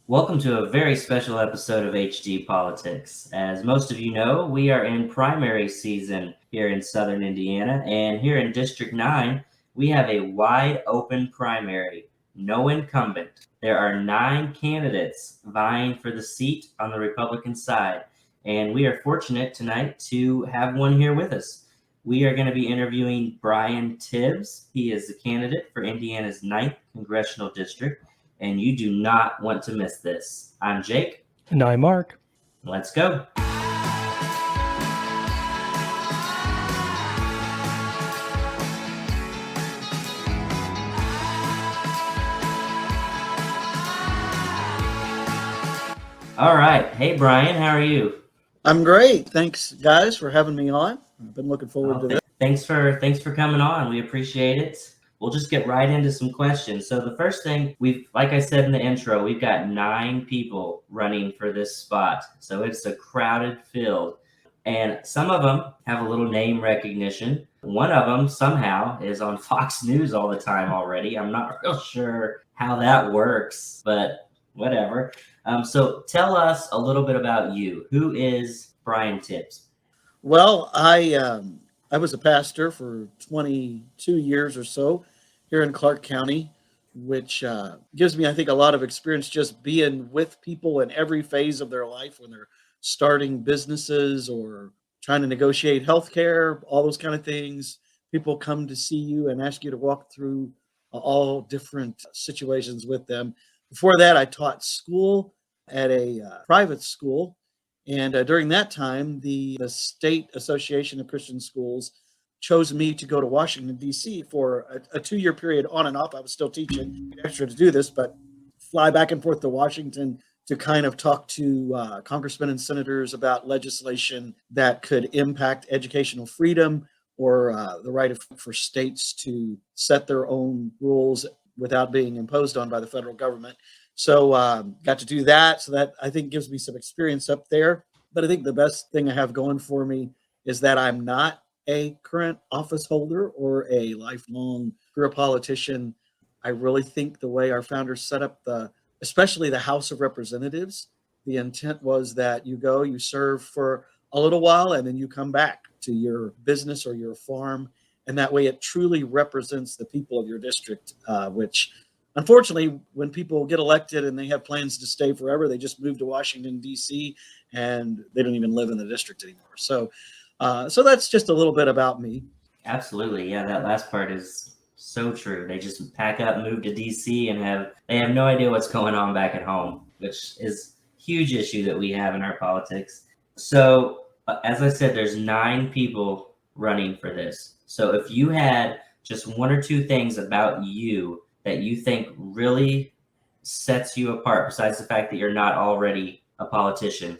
Welcome to a very special episode of HD Politics. As most of you know, we are in primary season here in Southern Indiana, and here in District 9, we have a wide open primary, no incumbent. There are 9 candidates vying for the seat on the Republican side, and we are fortunate tonight to have one here with us. We are going to be interviewing Brian Tibbs. He is the candidate for Indiana's 9th Congressional District, and you do not want to miss this. I'm Jake. And I'm Mark. Let's go. All right. Hey, Brian, how are you? I'm great. Thanks, guys, for having me on. I've been looking forward to this. Thanks for coming on. We appreciate it. We'll just get right into some questions. So the first thing, like I said in the intro, we've got 9 people running for this spot. So it's a crowded field. And some of them have a little name recognition. One of them somehow is on Fox News all the time already. I'm not real sure how that works, but whatever. So tell us a little bit about you. Who is Brian Tibbs? Well, I was a pastor for 22 years or so here in Clark County, which gives me, I think, a lot of experience just being with people in every phase of their life when they're starting businesses or trying to negotiate healthcare, all those kind of things. People come to see you and ask you to walk through all different situations with them. Before that, I taught school at a private school. And during that time, the State Association of Christian Schools chose me to go to Washington, D.C. for a 2-year period on and off. I was still teaching extra to do this, but fly back and forth to Washington to kind of talk to congressmen and senators about legislation that could impact educational freedom or the right for states to set their own rules without being imposed on by the federal government. So got to do that. So that, I think, gives me some experience up there. But I think the best thing I have going for me is that I'm not a current office holder or a lifelong career politician. I really think the way our founders set up especially the House of Representatives, the intent was that you go, you serve for a little while, and then you come back to your business or your farm. And that way it truly represents the people of your district, which unfortunately, when people get elected and they have plans to stay forever, they just move to Washington, D.C., and they don't even live in the district anymore. So that's just a little bit about me. Absolutely. Yeah, that last part is so true. They just pack up, move to D.C., and they have no idea what's going on back at home, which is a huge issue that we have in our politics. So, as I said, there's 9 people running for this. So if you had just 1 or 2 things about you that you think really sets you apart, besides the fact that you're not already a politician,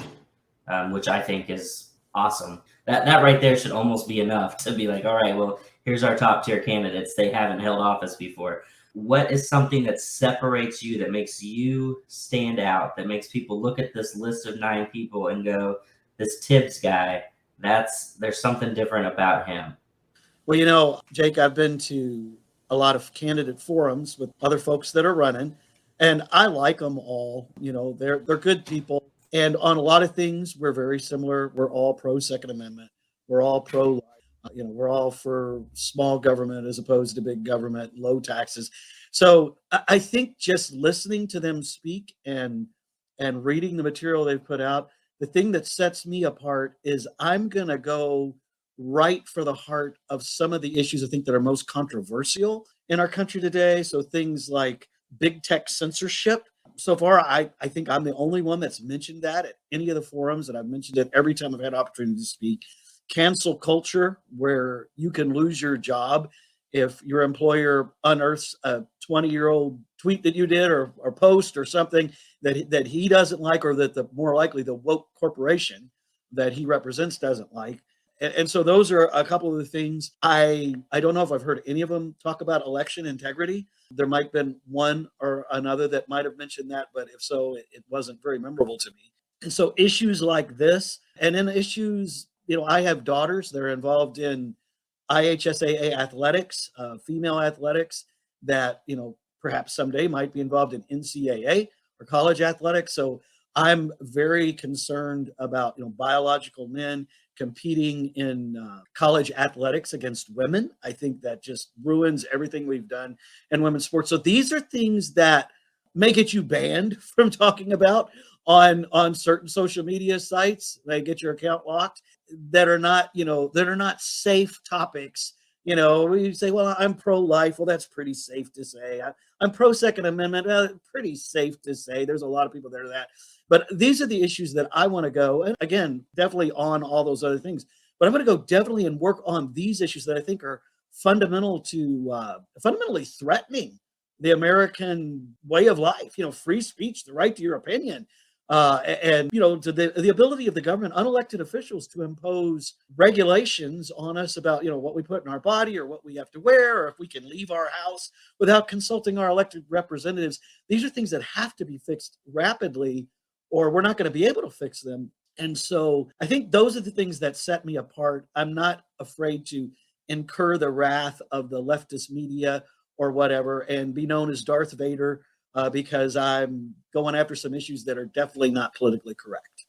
which I think is awesome. That right there should almost be enough to be like, all right, well, here's our top tier candidates. They haven't held office before. What is something that separates you, that makes you stand out, that makes people look at this list of 9 people and go, this Tibbs guy, there's something different about him? Well, Jake, I've been to a lot of candidate forums with other folks that are running, and I like them all. They're good people. And on a lot of things, we're very similar. We're all pro Second Amendment. We're all pro life. We're all for small government as opposed to big government, low taxes. So I think just listening to them speak and reading the material they've put out, the thing that sets me apart is I'm going to go right for the heart of some of the issues I think that are most controversial in our country today. So things like big tech censorship. So far, I think I'm the only one that's mentioned that at any of the forums, and I've mentioned it every time I've had opportunity to speak. Cancel culture, where you can lose your job if your employer unearths a 20-year-old tweet that you did or post or something that he doesn't like, or that more likely the woke corporation that he represents doesn't like. And so those are a couple of the things. I don't know if I've heard any of them talk about election integrity. There might have been one or another that might have mentioned that, but if so, it wasn't very memorable to me. And so issues like this, and then issues, I have daughters. They're involved in IHSAA athletics, female athletics, that, perhaps someday might be involved in NCAA or college athletics. So I'm very concerned about, biological men competing in college athletics against women. I think that just ruins everything we've done in women's sports. So these are things that may get you banned from talking about on certain social media sites. They get your account locked, that are not safe topics. We say, well, I'm pro-life. Well, that's pretty safe to say. I'm pro-Second Amendment. Pretty safe to say. There's a lot of people that are that. But these are the issues that I want to go, and again, definitely on all those other things. But I'm going to go definitely and work on these issues that I think are fundamentally threatening the American way of life. Free speech, the right to your opinion, and to the ability of the government, unelected officials, to impose regulations on us about what we put in our body, or what we have to wear, or if we can leave our house without consulting our elected representatives. These are things that have to be fixed rapidly, or we're not going to be able to fix them. And so I think those are the things that set me apart. I'm not afraid to incur the wrath of the leftist media or whatever and be known as Darth Vader, because I'm going after some issues that are definitely not politically correct.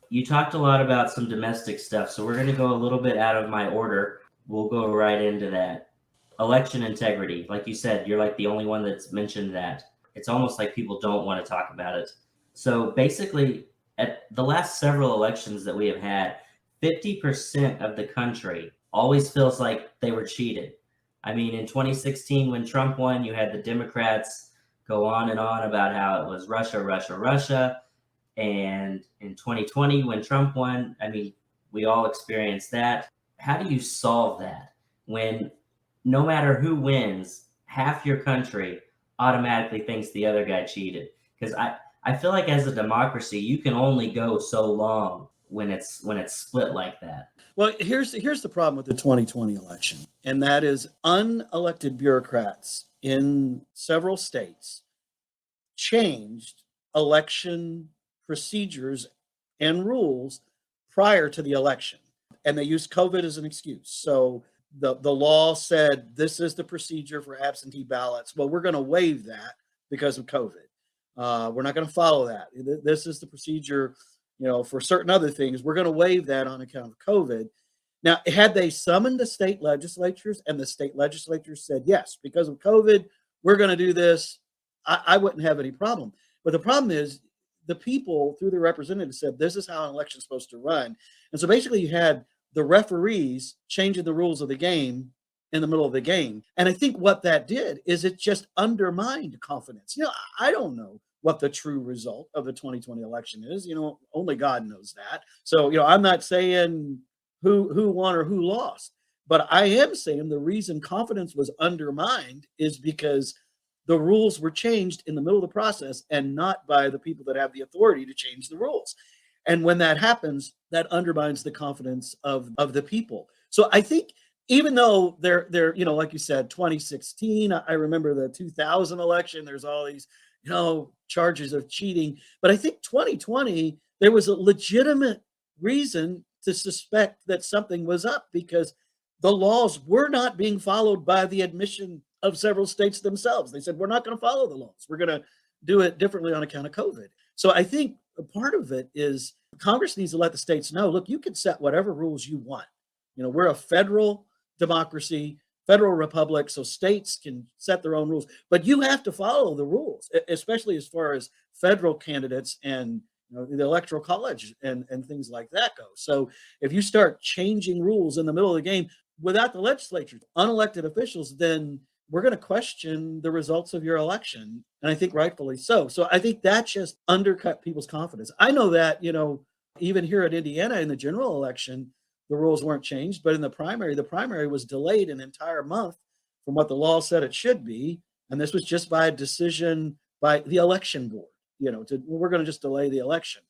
You talked a lot about some domestic stuff, so we're going to go a little bit out of my order. We'll go right into that. Election integrity. Like you said, you're like the only one that's mentioned that. It's almost like people don't want to talk about it. So basically, at the last several elections that we have had, 50% of the country always feels like they were cheated. I mean, in 2016, when Trump won, you had the Democrats go on and on about how it was Russia, Russia, Russia. And in 2020, when Trump won, I mean, we all experienced that. How do you solve that when no matter who wins, half your country automatically thinks the other guy cheated? Because I feel like as a democracy, you can only go so long when it's split like that. Well, here's the problem with the 2020 election, and that is unelected bureaucrats in several states changed election procedures and rules prior to the election, and they used COVID as an excuse. So the law said this is the procedure for absentee ballots. Well, we're going to waive that because of COVID. We're not going to follow that. This is the procedure, for certain other things. We're going to waive that on account of COVID. Now, had they summoned the state legislatures and the state legislatures said, yes, because of COVID, we're going to do this, I wouldn't have any problem. But the problem is the people, through their representatives, said this is how an election is supposed to run. And so basically you had the referees changing the rules of the game in the middle of the game. And I think what that did is it just undermined confidence. I don't know what the true result of the 2020 election is. Only God knows that. So, I'm not saying who won or who lost, but I am saying the reason confidence was undermined is because the rules were changed in the middle of the process and not by the people that have the authority to change the rules. And when that happens, that undermines the confidence of the people. So I think even though they're like you said, 2016, I remember the 2000 election, there's all these, charges of cheating. But I think 2020, there was a legitimate reason to suspect that something was up because the laws were not being followed by the admission of several states themselves. They said, we're not going to follow the laws. We're going to do it differently on account of COVID. So I think a part of it is Congress needs to let the states know, look, you can set whatever rules you want. We're a federal democracy, federal republic, so states can set their own rules, but you have to follow the rules, especially as far as federal candidates and the electoral college and things like that go. So if you start changing rules in the middle of the game without the legislature, unelected officials, then we're going to question the results of your election. And I think rightfully so. So I think that just undercut people's confidence. I know that, even here at Indiana in the general election, the rules weren't changed, but in the primary was delayed an entire month from what the law said it should be. And this was just by a decision by the election board, we're going to just delay the election.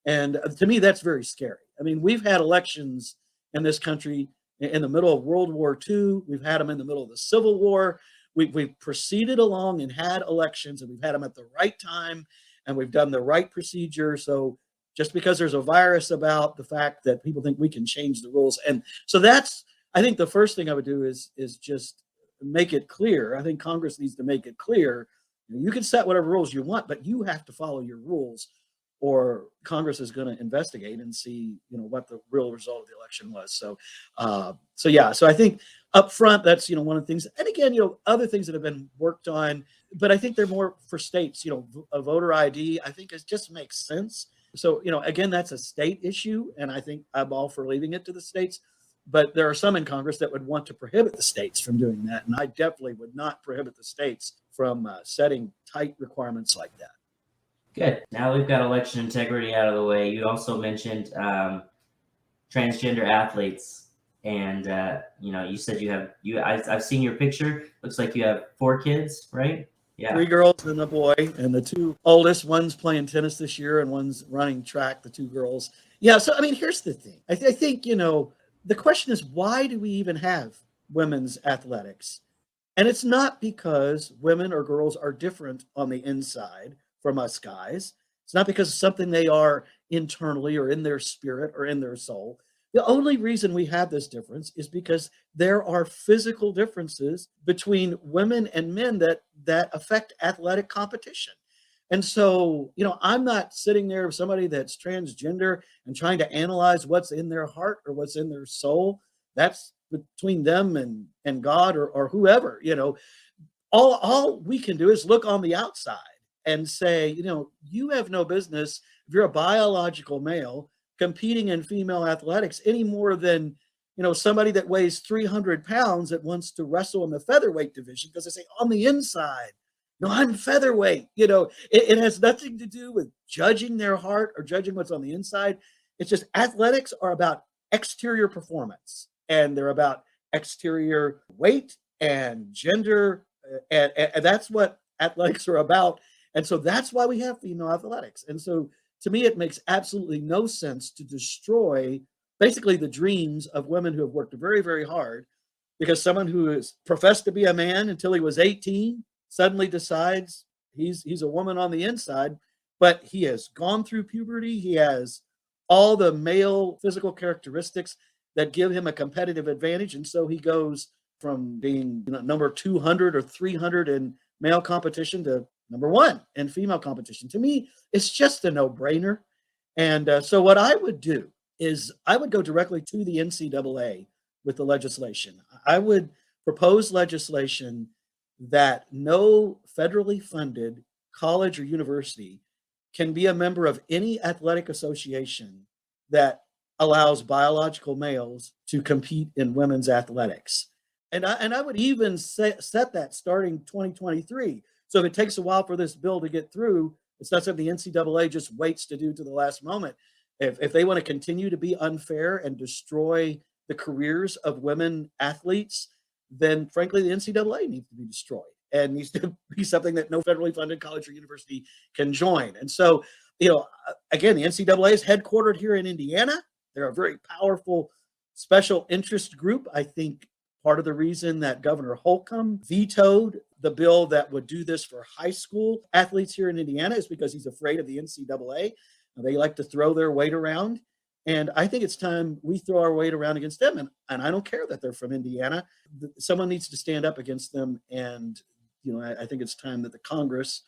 And to me, that's very scary. I mean, we've had elections in this country in the middle of World War II. We've had them in the middle of the Civil War. We've proceeded along and had elections, and we've had them at the right time, and we've done the right procedure. So just because there's a virus about the fact that people think we can change the rules. And so I think the first thing I would do is just make it clear. I think Congress needs to make it clear, You can set whatever rules you want, but you have to follow your rules, or Congress is going to investigate and see, what the real result of the election was. So I think up front, that's one of the things. And again, other things that have been worked on, but I think they're more for states. A voter ID, I think it just makes sense. So again, that's a state issue, and I think I'm all for leaving it to the states. But there are some in Congress that would want to prohibit the states from doing that, and I definitely would not prohibit the states from setting tight requirements like that. Good. Now we've got election integrity out of the way. You also mentioned transgender athletes, and you said I've seen your picture. Looks like you have 4 kids, right? Yeah. 3 girls and a boy, and the 2 oldest, one's playing tennis this year and one's running track, the 2 girls. Yeah, so I mean, here's the thing. I think, the question is, why do we even have women's athletics? And it's not because women or girls are different on the inside from us guys. It's not because of something they are internally or in their spirit or in their soul. The only reason we have this difference is because there are physical differences between women and men that affect athletic competition. And so, I'm not sitting there with somebody that's transgender and trying to analyze what's in their heart or what's in their soul. That's between them and God or whoever. All we can do is look on the outside and say, you have no business, if you're a biological male, competing in female athletics any more than, somebody that weighs 300 pounds that wants to wrestle in the featherweight division, because they say on the inside, no, I'm featherweight. It has nothing to do with judging their heart or judging what's on the inside. It's just athletics are about exterior performance, and they're about exterior weight and gender. And that's what athletics are about. And so that's why we have female athletics. And so to me, it makes absolutely no sense to destroy basically the dreams of women who have worked very, very hard, because someone who is professed to be a man until he was 18 suddenly decides he's a woman on the inside, but he has gone through puberty. He has all the male physical characteristics that give him a competitive advantage. And so he goes from being number 200 or 300 in male competition to number 1 in female competition. To me, it's just a no-brainer. And so what I would do is I would go directly to the NCAA with the legislation. I would propose legislation that no federally funded college or university can be a member of any athletic association that allows biological males to compete in women's athletics. And I would even set that starting 2023. So if it takes a while for this bill to get through, it's not something the NCAA just waits to do to the last moment. If they want to continue to be unfair and destroy the careers of women athletes, then frankly, the NCAA needs to be destroyed and needs to be something that no federally funded college or university can join. And so, again, the NCAA is headquartered here in Indiana. They're a very powerful special interest group. I think part of the reason that Governor Holcomb vetoed the bill that would do this for high school athletes here in Indiana is because he's afraid of the NCAA. They like to throw their weight around. And I think it's time we throw our weight around against them. And I don't care that they're from Indiana. Someone needs to stand up against them. And, I think it's time that the Congress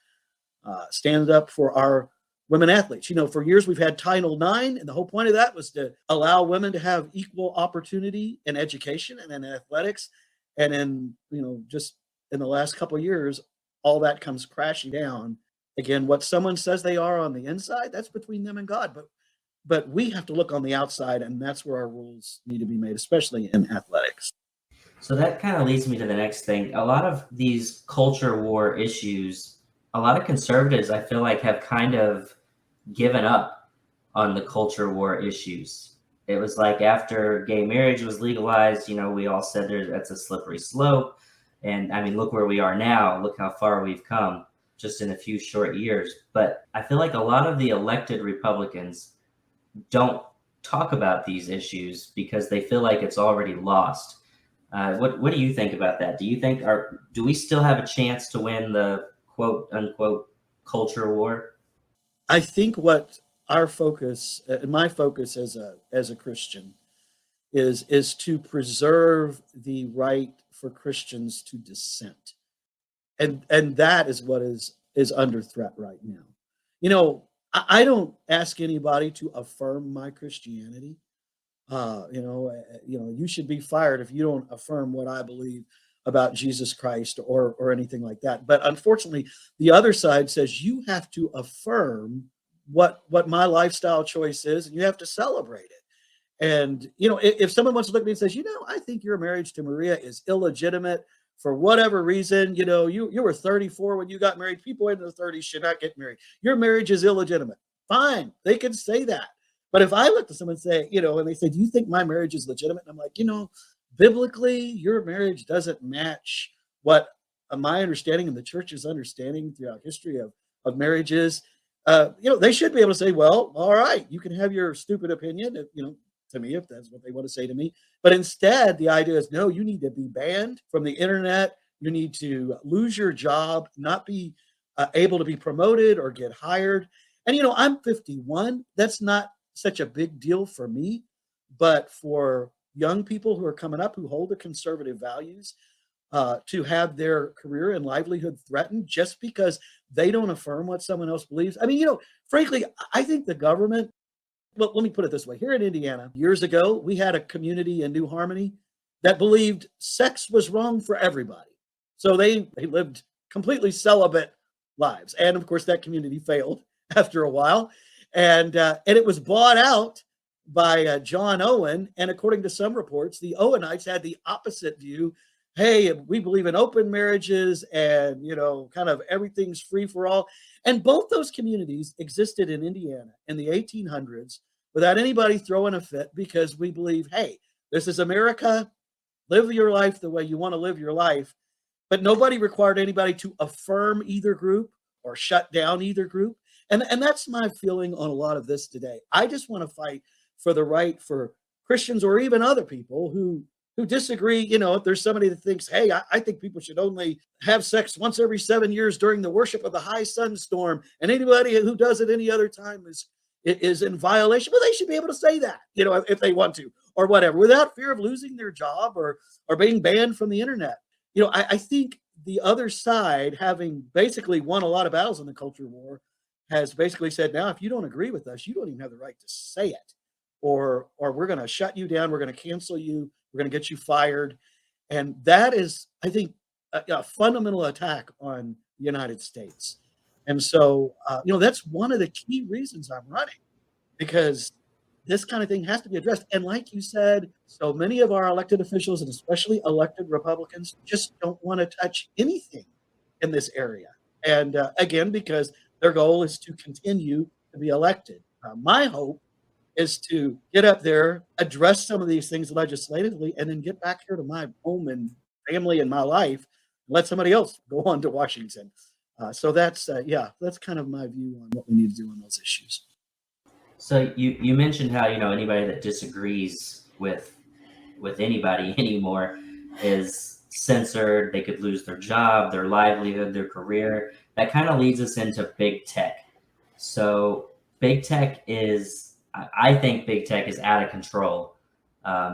stands up for our women athletes. For years we've had Title IX, and the whole point of that was to allow women to have equal opportunity in education and in athletics. And then, just in the last couple of years, all that comes crashing down. Again, what someone says they are on the inside, that's between them and God. But we have to look on the outside, and that's where our rules need to be made, especially in athletics. So that kind of leads me to the next thing. A lot of these culture war issues, a lot of conservatives, I feel like, have kind of given up on the culture war issues. It was like after gay marriage was legalized, we all said that's a slippery slope. And I mean, look where we are now. Look how far we've come just in a few short years. But I feel like a lot of the elected Republicans don't talk about these issues because they feel like it's already lost. What do you think about that? Do you think do we still have a chance to win the quote unquote culture war? I think what our focus, my focus as a Christian, is to preserve the right for Christians to dissent. And that is what is under threat right now. You know, I don't ask anybody to affirm my Christianity. You should be fired if you don't affirm what I believe about Jesus Christ or anything like that. But unfortunately, the other side says you have to affirm what my lifestyle choice is, and you have to celebrate it. And if someone wants to look at me and says, I think your marriage to Maria is illegitimate for whatever reason, you were 34 when you got married. People in their 30s should not get married. Your marriage is illegitimate. Fine, they can say that. But if I look to someone and say, and they say, do you think my marriage is legitimate? And I'm like, biblically, your marriage doesn't match what my understanding and the church's understanding throughout history of marriage is. They should be able to say, well, all right, you can have your stupid opinion, to me, if that's what they want to say to me. But instead, the idea is, no, you need to be banned from the internet. You need to lose your job, not be able to be promoted or get hired. And, I'm 51. That's not such a big deal for me. But for young people who are coming up who hold the conservative values, to have their career and livelihood threatened just because they don't affirm what someone else believes. I mean, frankly, I think the government, well, let me put it this way. Here in Indiana, years ago, we had a community in New Harmony that believed sex was wrong for everybody. So they lived completely celibate lives. And of course, that community failed after a while. And it was bought out by John Owen. And according to some reports, the Owenites had the opposite view. Hey, we believe in open marriages and, kind of everything's free for all. And both those communities existed in Indiana in the 1800s without anybody throwing a fit because we believe, hey, this is America. Live your life the way you want to live your life. But nobody required anybody to affirm either group or shut down either group. And that's my feeling on a lot of this today. I just want to fight for the right for Christians or even other people who disagree. If there's somebody that thinks, hey, I think people should only have sex once every 7 years during the worship of the high sunstorm, and anybody who does it any other time is in violation. Well, they should be able to say that, if they want to, or whatever, without fear of losing their job or being banned from the internet. I think the other side, having basically won a lot of battles in the culture war, has basically said, now, if you don't agree with us, you don't even have the right to say it, or we're going to shut you down. We're going to cancel you. We're going to get you fired. And that is, I think, a fundamental attack on the United States. And so, that's one of the key reasons I'm running, because this kind of thing has to be addressed. And like you said, so many of our elected officials, and especially elected Republicans, just don't want to touch anything in this area. And again, because their goal is to continue to be elected. My hope is to get up there, address some of these things legislatively, and then get back here to my home and family and my life, and let somebody else go on to Washington. So that's kind of my view on what we need to do on those issues. So you mentioned how, anybody that disagrees with anybody anymore is censored. They could lose their job, their livelihood, their career. That kind of leads us into big tech. So big tech I think big tech is out of control.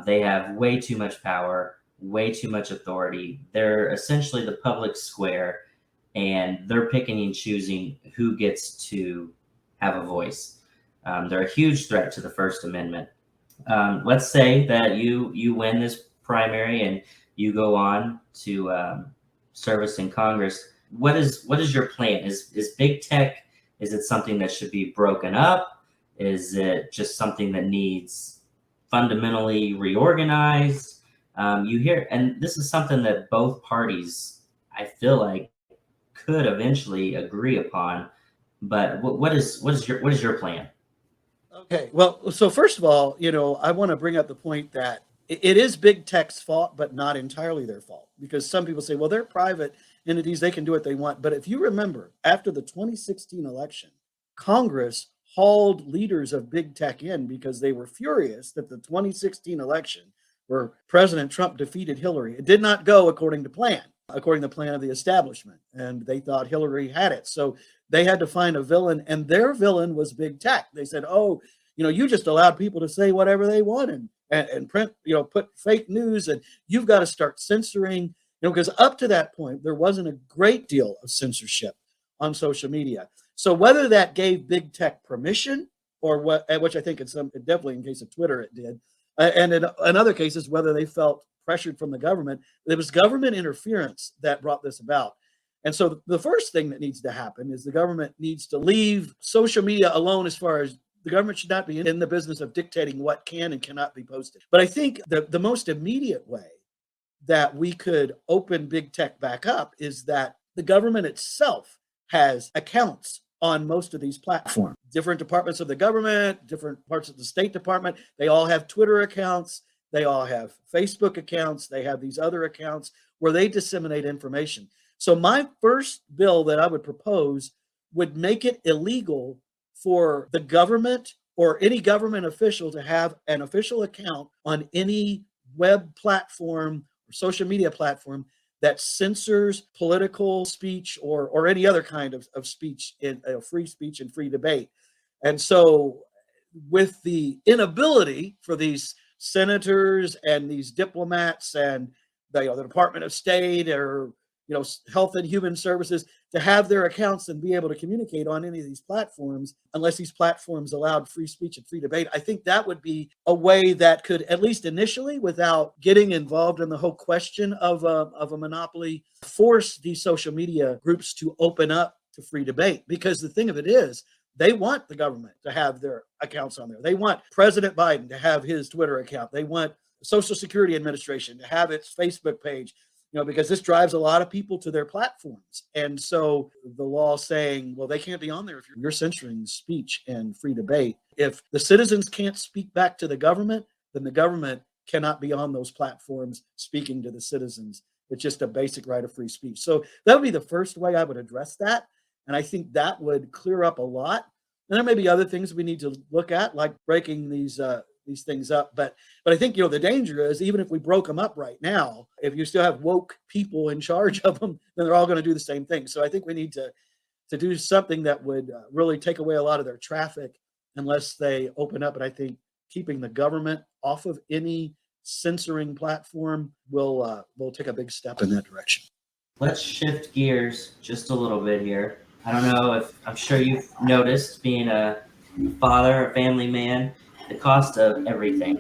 They have way too much power, way too much authority. They're essentially the public square, and they're picking and choosing who gets to have a voice. They're a huge threat to the First Amendment. Let's say that you win this primary and you go on to service in Congress. What is your plan? Is big tech, is it something that should be broken up? Is it just something that needs fundamentally reorganized? You hear, and this is something that both parties, I feel like, could eventually agree upon. But what is your plan? Okay, well, so first of all, I want to bring up the point that it is big tech's fault, but not entirely their fault, because some people say, well, they're private entities, they can do what they want. But if you remember, after the 2016 election, Congress hauled leaders of big tech in because they were furious that the 2016 election, where President Trump defeated Hillary, it did not go according to plan, according to the plan of the establishment. And they thought Hillary had it. So they had to find a villain, and their villain was big tech. They said, oh, you just allowed people to say whatever they want and print, put fake news, and you've got to start censoring. Because up to that point, there wasn't a great deal of censorship on social media. So whether that gave big tech permission or what, which I think definitely in case of Twitter it did, and in other cases, whether they felt pressured from the government, it was government interference that brought this about. And so the first thing that needs to happen is the government needs to leave social media alone, as far as the government should not be in the business of dictating what can and cannot be posted. But I think the most immediate way that we could open big tech back up is that the government itself has accounts on most of these platforms. Different departments of the government, different parts of the State Department, they all have Twitter accounts, they all have Facebook accounts, they have these other accounts where they disseminate information. So my first bill that I would propose would make it illegal for the government or any government official to have an official account on any web platform or social media platform that censors political speech or any other kind of speech, in free speech and free debate. And so with the inability for these senators and these diplomats and the Department of State or Health and Human Services to have their accounts and be able to communicate on any of these platforms, unless these platforms allowed free speech and free debate, I think that would be a way that could, at least initially, without getting involved in the whole question of a monopoly, force these social media groups to open up to free debate. Because the thing of it is, they want the government to have their accounts on there. They want President Biden to have his Twitter account. They want the Social Security Administration to have its Facebook page, because this drives a lot of people to their platforms. And so the law saying, well, they can't be on there if you're censoring speech and free debate. If the citizens can't speak back to the government, then the government cannot be on those platforms speaking to the citizens. It's just a basic right of free speech. So that would be the first way I would address that. And I think that would clear up a lot. And there may be other things we need to look at, like breaking these things up. But I think, the danger is, even if we broke them up right now, if you still have woke people in charge of them, then they're all going to do the same thing. So I think we need to do something that would really take away a lot of their traffic unless they open up. And I think keeping the government off of any censoring platform will take a big step in that direction. Let's shift gears just a little bit here. I don't know I'm sure you've noticed, being a father, a family man, the cost of everything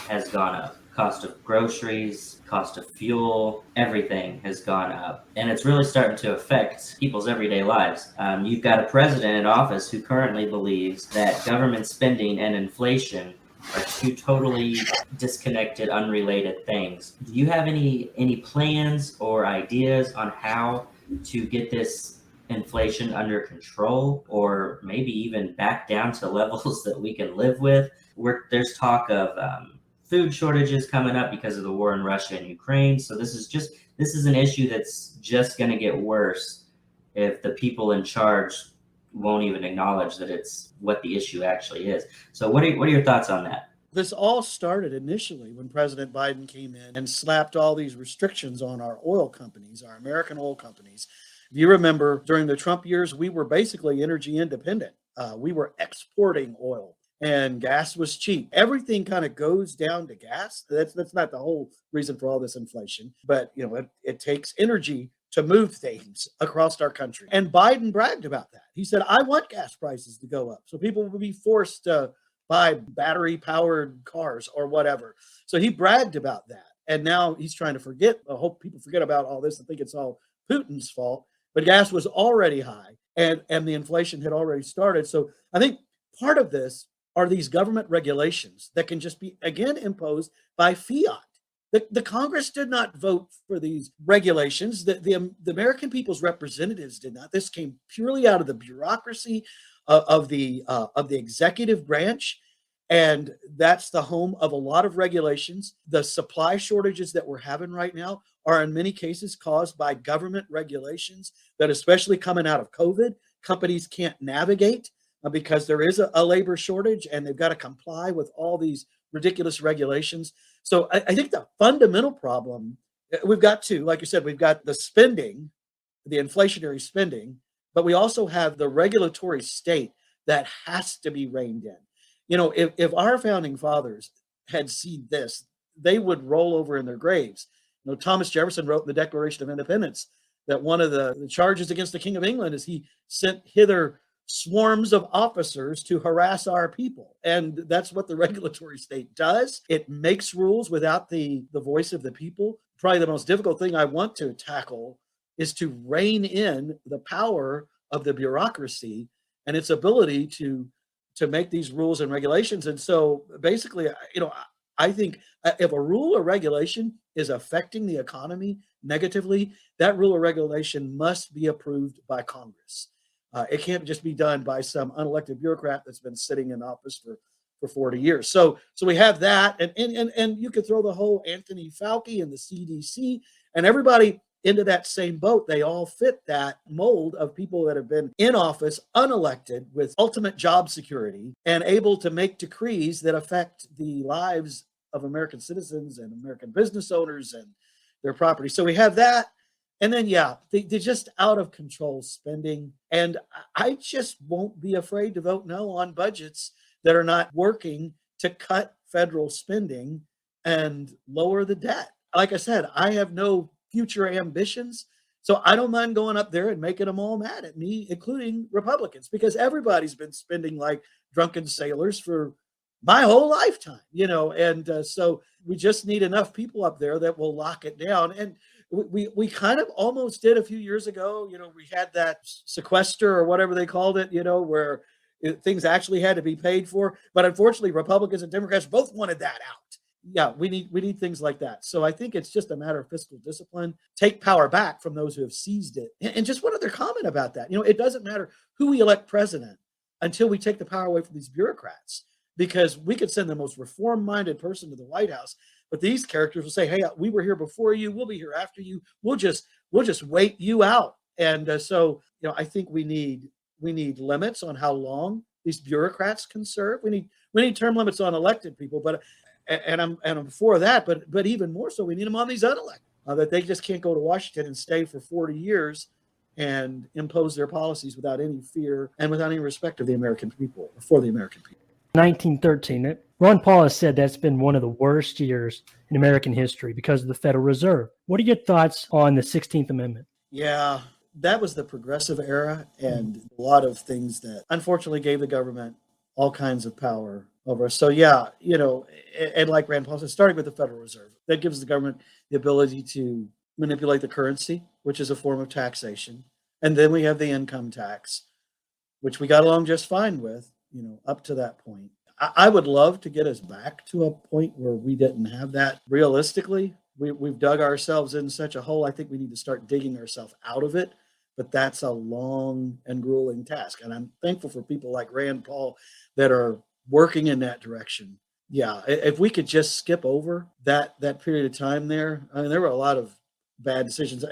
has gone up. Cost of groceries, cost of fuel, everything has gone up. And it's really starting to affect people's everyday lives. You've got a president in office who currently believes that government spending and inflation are two totally disconnected, unrelated things. Do you have any plans or ideas on how to get this inflation under control, or maybe even back down to levels that we can live with? There's talk of food shortages coming up because of the war in Russia and Ukraine. So this is an issue that's just going to get worse if the people in charge won't even acknowledge that it's what the issue actually is. So what are your thoughts on that? This all started initially when President Biden came in and slapped all these restrictions on our oil companies, our American oil companies. If you remember, during the Trump years, we were basically energy independent. We were exporting oil, and gas was cheap. Everything kind of goes down to gas. That's not the whole reason for all this inflation, but it takes energy to move things across our country. And Biden bragged about that. He said, I want gas prices to go up so people will be forced to buy battery-powered cars or whatever. So he bragged about that. And now he's trying to I hope people forget about all this and think it's all Putin's fault. But gas was already high, and the inflation had already started. So I think part of this are these government regulations that can just be, again, imposed by fiat. The Congress did not vote for these regulations. The American people's representatives did not. This came purely out of the bureaucracy of the executive branch, and that's the home of a lot of regulations. The supply shortages that we're having right now are in many cases caused by government regulations that, especially coming out of COVID, companies can't navigate because there is a labor shortage and they've got to comply with all these ridiculous regulations. So I think the fundamental problem, we've got to, like you said, we've got the spending, the inflationary spending, but we also have the regulatory state that has to be reined in. If our founding fathers had seen this, they would roll over in their graves. Thomas Jefferson wrote in the Declaration of Independence that one of the charges against the King of England is he sent hither swarms of officers to harass our people. And that's what the regulatory state does. It makes rules without the voice of the people. Probably the most difficult thing I want to tackle is to rein in the power of the bureaucracy and its ability to make these rules and regulations. And so basically, I think if a rule or regulation is affecting the economy negatively, that rule or regulation must be approved by Congress. It can't just be done by some unelected bureaucrat that's been sitting in office for 40 years. So we have that, and you could throw the whole Anthony Fauci and the CDC and everybody into that same boat. They all fit that mold of people that have been in office, unelected, with ultimate job security and able to make decrees that affect the lives of American citizens and American business owners and their property. So we have that. And then, they're just out of control spending. And I just won't be afraid to vote no on budgets that are not working to cut federal spending and lower the debt. Like I said, I have no future ambitions. So I don't mind going up there and making them all mad at me, including Republicans, because everybody's been spending like drunken sailors for my whole lifetime, and so we just need enough people up there that will lock it down. And we kind of almost did a few years ago. We had that sequester or whatever they called it, where things actually had to be paid for. But unfortunately, Republicans and Democrats both wanted that out. Yeah, we need things like that. So I think it's just a matter of fiscal discipline. Take power back from those who have seized it. And just one other comment about that. It doesn't matter who we elect president until we take the power away from these bureaucrats. Because we could send the most reform-minded person to the White House, but these characters will say, "Hey, we were here before you. We'll be here after you. We'll just wait you out." And so, I think we need limits on how long these bureaucrats can serve. We need term limits on elected people, but I'm for that. But even more so, we need them on these unelected. That they just can't go to Washington and stay for 40 years and impose their policies without any fear and without any respect of the American people or for the American people. 1913. Ron Paul has said that's been one of the worst years in American history because of the Federal Reserve. What are your thoughts on the 16th Amendment? Yeah, that was the progressive era, and a lot of things that unfortunately gave the government all kinds of power over us. So and like Rand Paul said, starting with the Federal Reserve, that gives the government the ability to manipulate the currency, which is a form of taxation. And then we have the income tax, which we got along just fine with. Up to that point. I would love to get us back to a point where we didn't have that. Realistically, we've dug ourselves in such a hole. I think we need to start digging ourselves out of it. But that's a long and grueling task. And I'm thankful for people like Rand Paul that are working in that direction. Yeah, if we could just skip over that period of time there. I mean, there were a lot of bad decisions.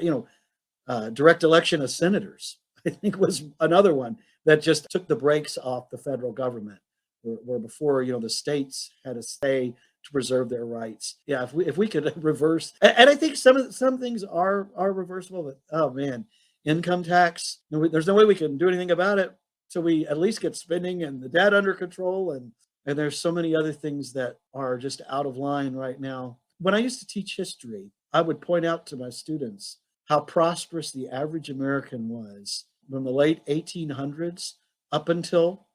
Direct election of senators, I think, was another one that just took the brakes off the federal government, where before, the states had a say to preserve their rights. Yeah, if we could reverse, and I think some things are reversible, but oh man, income tax, there's no way we can do anything about it till we at least get spending and the debt under control, and there's so many other things that are just out of line right now. When I used to teach history, I would point out to my students how prosperous the average American was from the late 1800s up until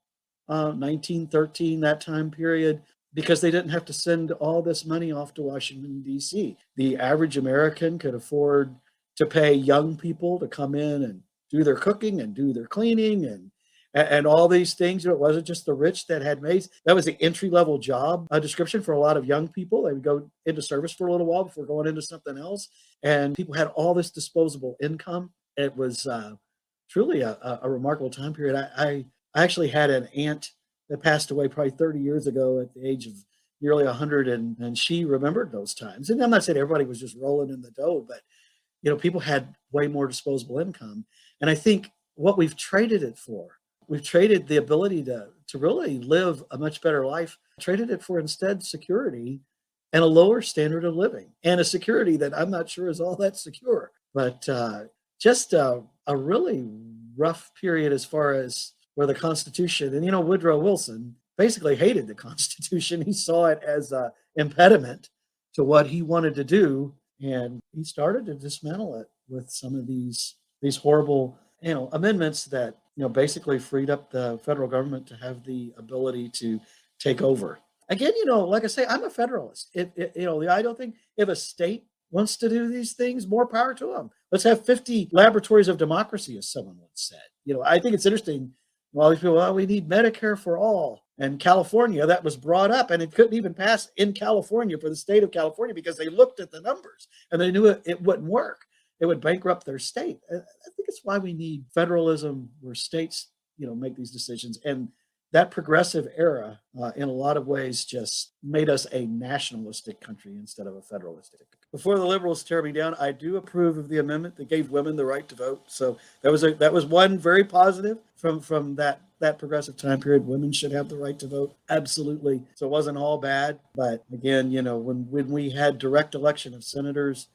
1913, that time period, because they didn't have to send all this money off to Washington, D.C. The average American could afford to pay young people to come in and do their cooking and do their cleaning and all these things. It wasn't just the rich that had maids. That was the entry-level job description for a lot of young people. They would go into service for a little while before going into something else. And people had all this disposable income. It was truly a remarkable time period. I actually had an aunt that passed away probably 30 years ago at the age of nearly 100, and she remembered those times. And I'm not saying everybody was just rolling in the dough, but people had way more disposable income. And I think what we've traded it for, we've traded the ability to really live a much better life, traded it for instead security and a lower standard of living, and a security that I'm not sure is all that secure. But just a really rough period as far as where the Constitution, and Woodrow Wilson basically hated the Constitution. He saw it as an impediment to what he wanted to do. And he started to dismantle it with some of these horrible, amendments that, basically freed up the federal government to have the ability to take over. Again, like I say, I'm a federalist. I don't think if a state wants to do these things, more power to them. Let's have 50 laboratories of democracy, as someone once said. I think it's interesting. All these people, well, we need Medicare for all. And California, that was brought up, and it couldn't even pass in California for the state of California because they looked at the numbers and they knew it wouldn't work. It would bankrupt their state. I think it's why we need federalism where states, make these decisions. And that progressive era, in a lot of ways, just made us a nationalistic country instead of a federalistic. Before the liberals tear me down, I do approve of the amendment that gave women the right to vote. So that was one very positive from that progressive time period. Women should have the right to vote, absolutely. So it wasn't all bad, but again, when we had direct election of senators,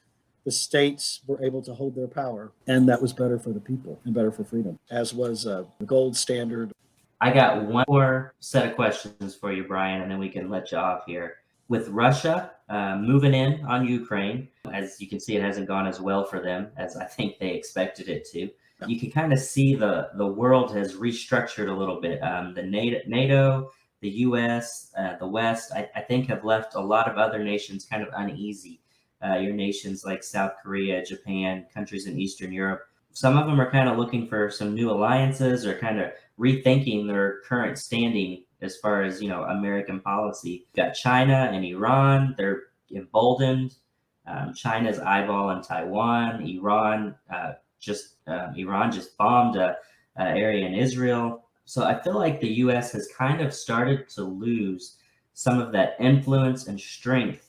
the states were able to hold their power, and that was better for the people and better for freedom, as was the gold standard. I got one more set of questions for you, Brian, and then we can let you off here. With Russia moving in on Ukraine, as you can see, it hasn't gone as well for them as I think they expected it to. You can kind of see the world has restructured a little bit. The NATO, the U.S., the West, I think have left a lot of other nations kind of uneasy. Your nations like South Korea, Japan, countries in Eastern Europe. Some of them are kind of looking for some new alliances or kind of rethinking their current standing as far as, American policy. You've got China and Iran. They're emboldened. China's eyeballing Taiwan. Iran just bombed an area in Israel. So I feel like the U.S. has kind of started to lose some of that influence and strength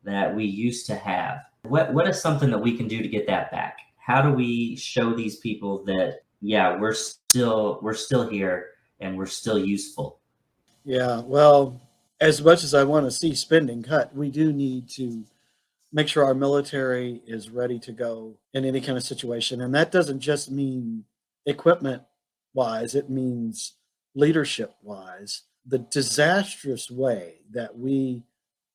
that we used to have. What is something that we can do to get that back? How do we show these people that, yeah, we're still here and we're still useful? Yeah, well, as much as I want to see spending cut, we do need to make sure our military is ready to go in any kind of situation. And that doesn't just mean equipment wise, it means leadership wise. The disastrous way that we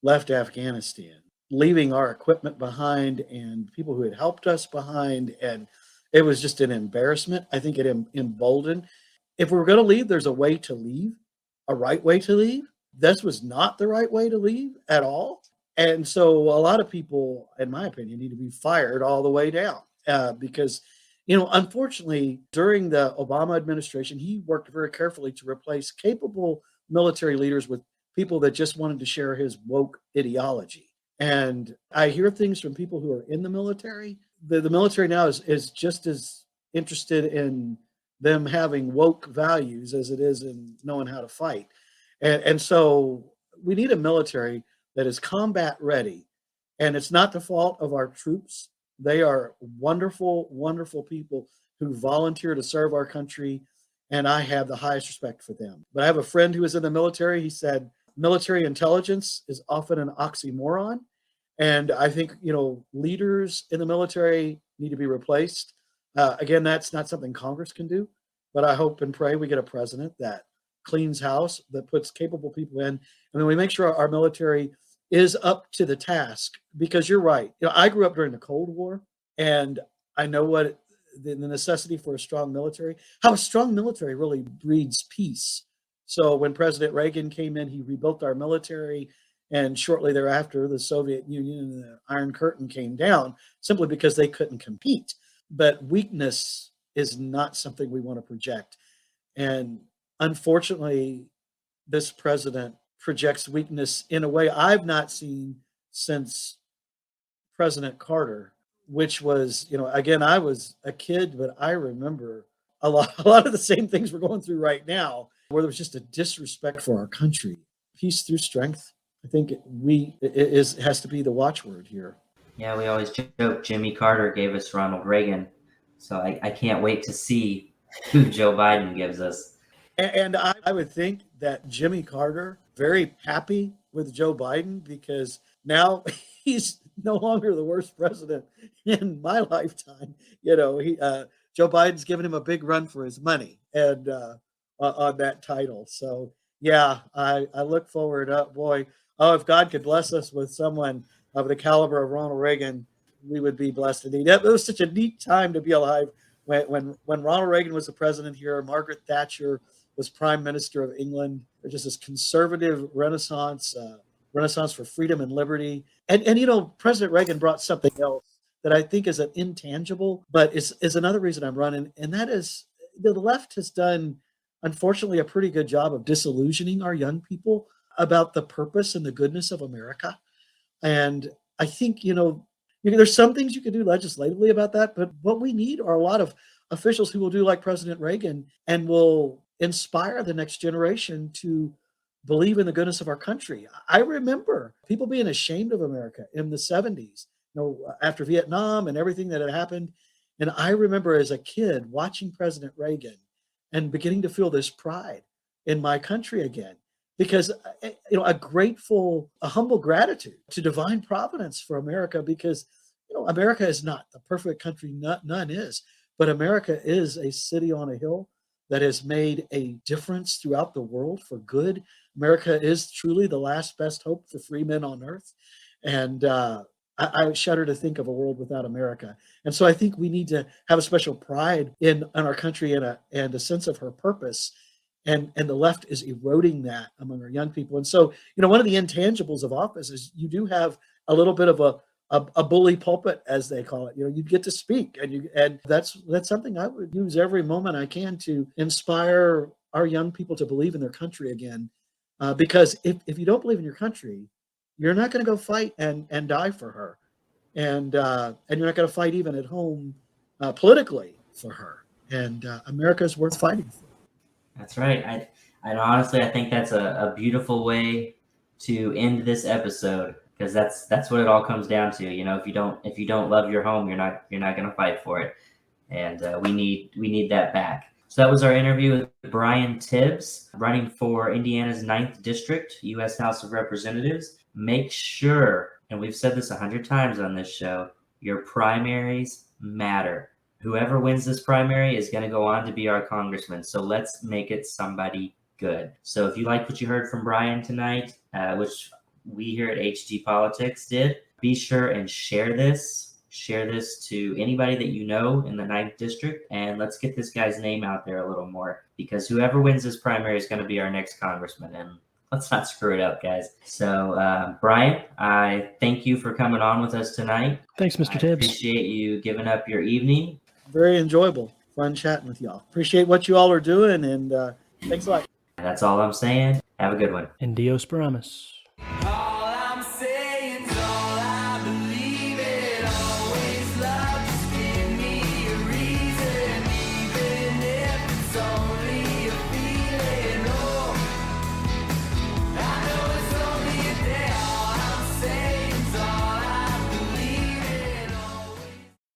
left Afghanistan, leaving our equipment behind and people who had helped us behind, and it was just an embarrassment. I think it emboldened. If we were going to leave, there's a way to leave, a right way to leave. This was not the right way to leave at all. And so a lot of people, in my opinion, need to be fired all the way down because, unfortunately, during the Obama administration, he worked very carefully to replace capable military leaders with people that just wanted to share his woke ideology. And I hear things from people who are in the military. The military now is just as interested in them having woke values as it is in knowing how to fight. And so we need a military that is combat ready. And it's not the fault of our troops. They are wonderful, wonderful people who volunteer to serve our country. And I have the highest respect for them. But I have a friend who was in the military. He said, military intelligence is often an oxymoron. And I think, leaders in the military need to be replaced. Again, that's not something Congress can do, but I hope and pray we get a president that cleans house, that puts capable people in, and then we make sure our military is up to the task. Because you're right. I grew up during the Cold War, and I know what the necessity for a strong military, how a strong military really breeds peace. So when President Reagan came in, he rebuilt our military. And shortly thereafter, the Soviet Union and the Iron Curtain came down simply because they couldn't compete. But weakness is not something we want to project. And unfortunately, this president projects weakness in a way I've not seen since President Carter, which was, again, I was a kid, but I remember a lot of the same things we're going through right now, where there was just a disrespect for our country. Peace through strength. I think it has to be the watchword here. Yeah, we always joke Jimmy Carter gave us Ronald Reagan. So I can't wait to see who Joe Biden gives us. And I would think that Jimmy Carter, very happy with Joe Biden, because now he's no longer the worst president in my lifetime. Joe Biden's given him a big run for his money and on that title. So, yeah, I look forward up, boy. Oh, if God could bless us with someone of the caliber of Ronald Reagan, we would be blessed indeed. It was such a neat time to be alive when Ronald Reagan was the president here, Margaret Thatcher was prime minister of England. There's just this conservative renaissance for freedom and liberty. And President Reagan brought something else that I think is an intangible, but is another reason I'm running. And that is the left has done, unfortunately, a pretty good job of disillusioning our young people about the purpose and the goodness of America. And I think, there's some things you can do legislatively about that, but what we need are a lot of officials who will do like President Reagan and will inspire the next generation to believe in the goodness of our country. I remember people being ashamed of America in the 70s, after Vietnam and everything that had happened. And I remember as a kid watching President Reagan and beginning to feel this pride in my country again, because, a humble gratitude to divine providence for America, because, America is not the perfect country, none is, but America is a city on a hill that has made a difference throughout the world for good. America is truly the last best hope for free men on earth. And I shudder to think of a world without America. And so I think we need to have a special pride in our country and a sense of her purpose. And the left is eroding that among our young people. And so, one of the intangibles of office is you do have a little bit of a bully pulpit, as they call it. You get to speak, and that's something I would use every moment I can to inspire our young people to believe in their country again. Because if you don't believe in your country, you're not going to go fight and die for her, and you're not going to fight even at home politically for her. And America is worth fighting for. That's right. I honestly, I think that's a beautiful way to end this episode, because that's what it all comes down to. If you don't love your home, you're not going to fight for it, and we need that back. So that was our interview with Brian Tibbs, running for Indiana's 9th District, U.S. House of Representatives. Make sure, and we've said this 100 times on this show, your primaries matter. Whoever wins this primary is going to go on to be our congressman. So let's make it somebody good. So if you like what you heard from Brian tonight, which we here at HG Politics did, be sure and share this. Share this to anybody that you know in the 9th District, and let's get this guy's name out there a little more, because whoever wins this primary is going to be our next congressman, and let's not screw it up, guys. So, Brian, I thank you for coming on with us tonight. Thanks, Mr. Tibbs. Appreciate you giving up your evening. Very enjoyable. Fun chatting with y'all. Appreciate what you all are doing, and thanks a lot. That's all I'm saying. Have a good one. And Dios Paramus.